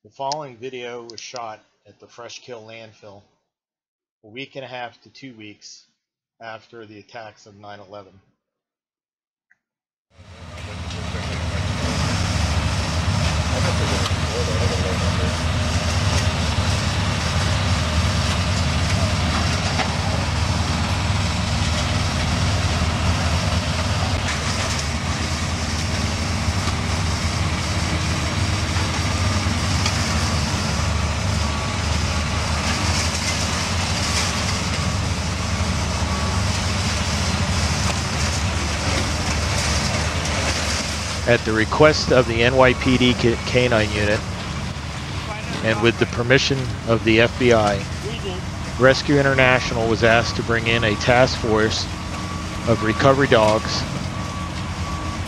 The following video was shot at the Freshkill landfill a week and a half to 2 weeks after the attacks of 9/11. At the request of the NYPD Canine Unit and with the permission of the FBI, Rescue International was asked to bring in a task force of recovery dogs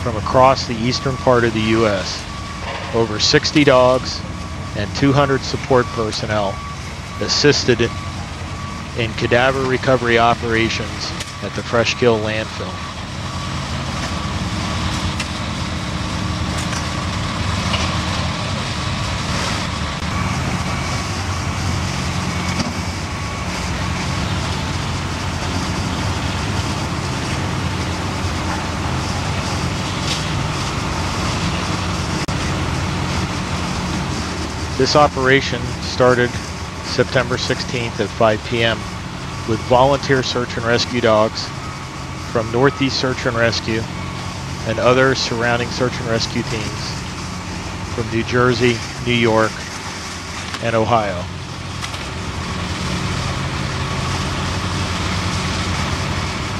from across the eastern part of the U.S. Over 60 dogs and 200 support personnel assisted in cadaver recovery operations at the Freshkill landfill. This operation started September 16th at 5 p.m. with volunteer search and rescue dogs from Northeast Search and Rescue and other surrounding search and rescue teams from New Jersey, New York, and Ohio.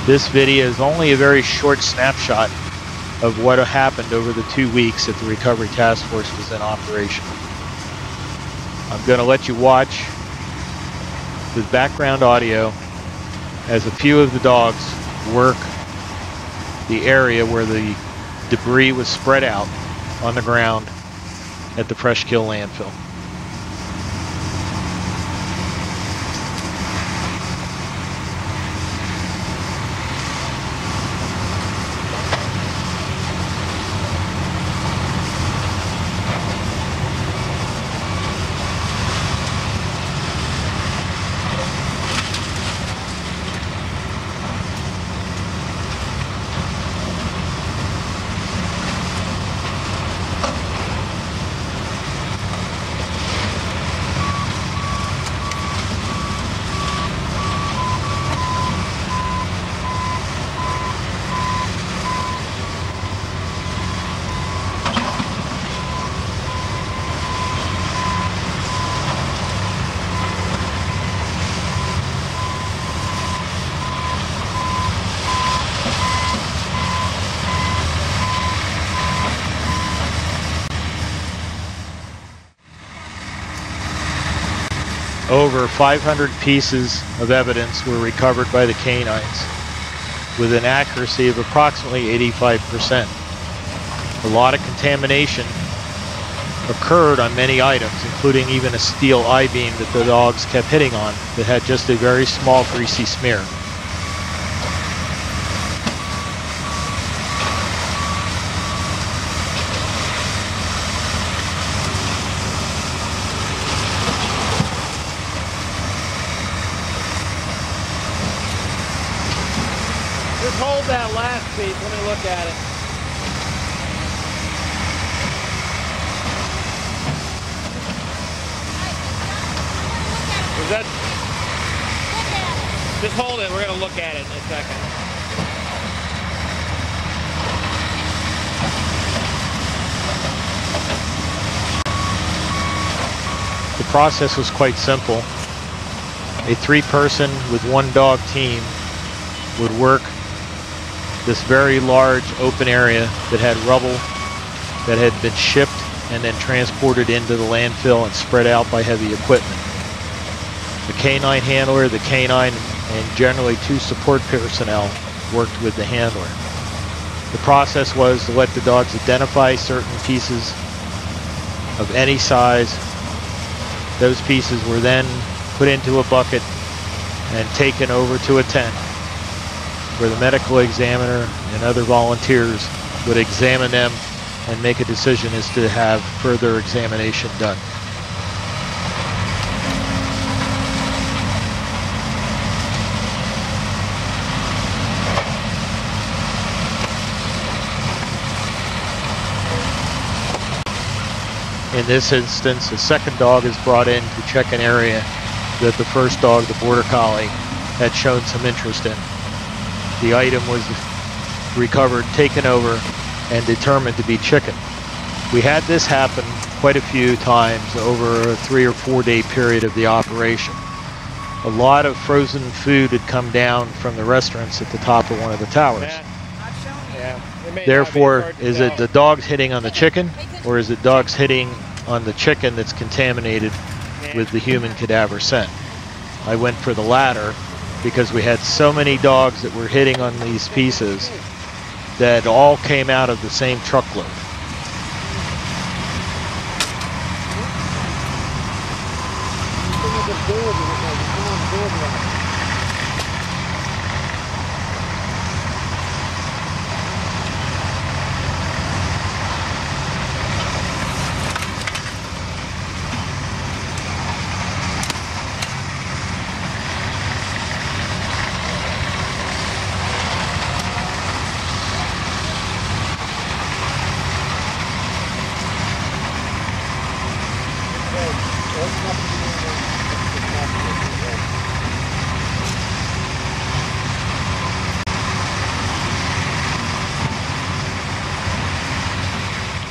This video is only a very short snapshot of what happened over the 2 weeks that the Recovery Task Force was in operation. I'm going to let you watch with background audio as a few of the dogs work the area where the debris was spread out on the ground at the Freshkill landfill. Over 500 pieces of evidence were recovered by the canines with an accuracy of approximately 85%. A lot of contamination occurred on many items, including even a steel I-beam that the dogs kept hitting on that had just a very small greasy smear. Just hold that last piece, let me look at it. Is that? Just hold it, we're going to look at it in a second. The process was quite simple. A 3-person with 1-dog team would work this very large open area that had rubble that had been shipped and then transported into the landfill and spread out by heavy equipment. The canine handler, the canine, and generally 2 support personnel worked with the handler. The process was to let the dogs identify certain pieces of any size. Those pieces were then put into a bucket and taken over to a tent where the medical examiner and other volunteers would examine them and make a decision as to have further examination done. In this instance, a second dog is brought in to check an area that the first dog, the Border Collie, had shown some interest in. The item was recovered, taken over, and determined to be chicken. We had this happen quite a few times over a 3 or 4 day period of the operation. A lot of frozen food had come down from the restaurants at the top of one of the towers. Therefore, is it the dogs hitting on the chicken, or is it dogs hitting on the chicken that's contaminated with the human cadaver scent? I went for the latter because we had so many dogs that were hitting on these pieces that all came out of the same truckload.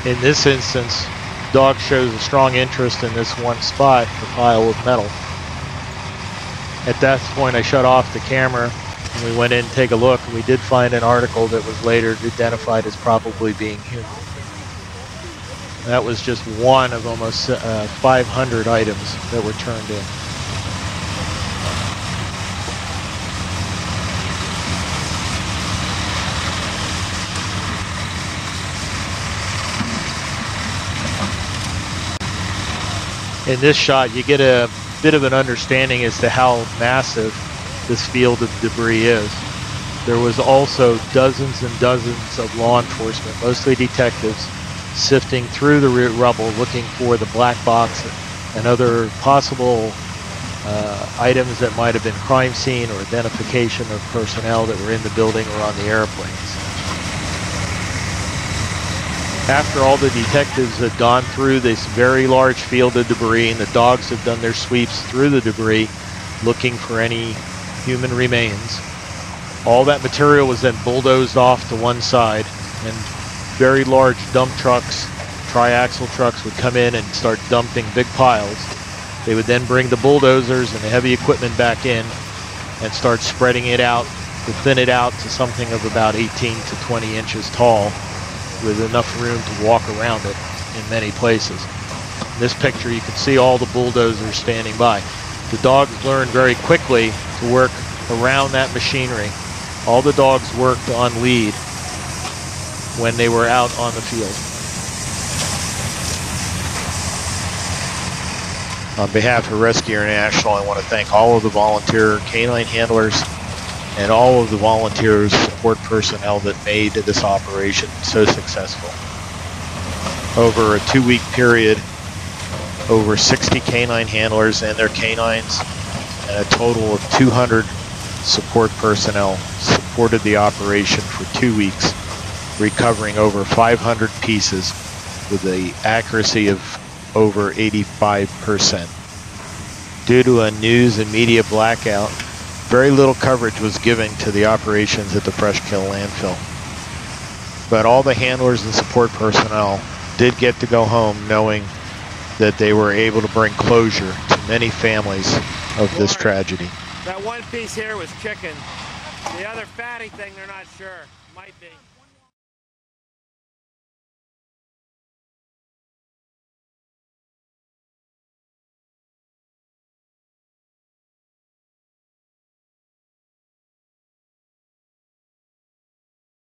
In this instance, dog shows a strong interest in this one spot, the pile of metal. At that point, I shut off the camera and we went in to take a look, and we did find an article that was later identified as probably being human. That was just one of almost 500 items that were turned in. In this shot, you get a bit of an understanding as to how massive this field of debris is. There was also dozens and dozens of law enforcement, mostly detectives, sifting through the rubble looking for the black box and other possible items that might have been crime scene or identification of personnel that were in the building or on the airplanes. After all the detectives had gone through this very large field of debris and the dogs had done their sweeps through the debris looking for any human remains, all that material was then bulldozed off to one side, and very large dump trucks, triaxle trucks would come in and start dumping big piles. They would then bring the bulldozers and the heavy equipment back in and start spreading it out to thin it out to something of about 18 to 20 inches tall, with enough room to walk around it in many places. In this picture, you can see all the bulldozers standing by. The dogs learned very quickly to work around that machinery. All the dogs worked on lead when they were out on the field. On behalf of Rescue International, I want to thank all of the volunteer canine handlers and all of the volunteers, support personnel that made this operation so successful. Over a 2-week period, over 60 canine handlers and their canines and a total of 200 support personnel supported the operation for 2 weeks, recovering over 500 pieces with the accuracy of over 85%. Due to a news and media blackout, very little coverage was given to the operations at the Fresh Kill landfill. But all the handlers and support personnel did get to go home knowing that they were able to bring closure to many families of this tragedy. That one piece here was chicken. The other fatty thing, they're not sure. Might be.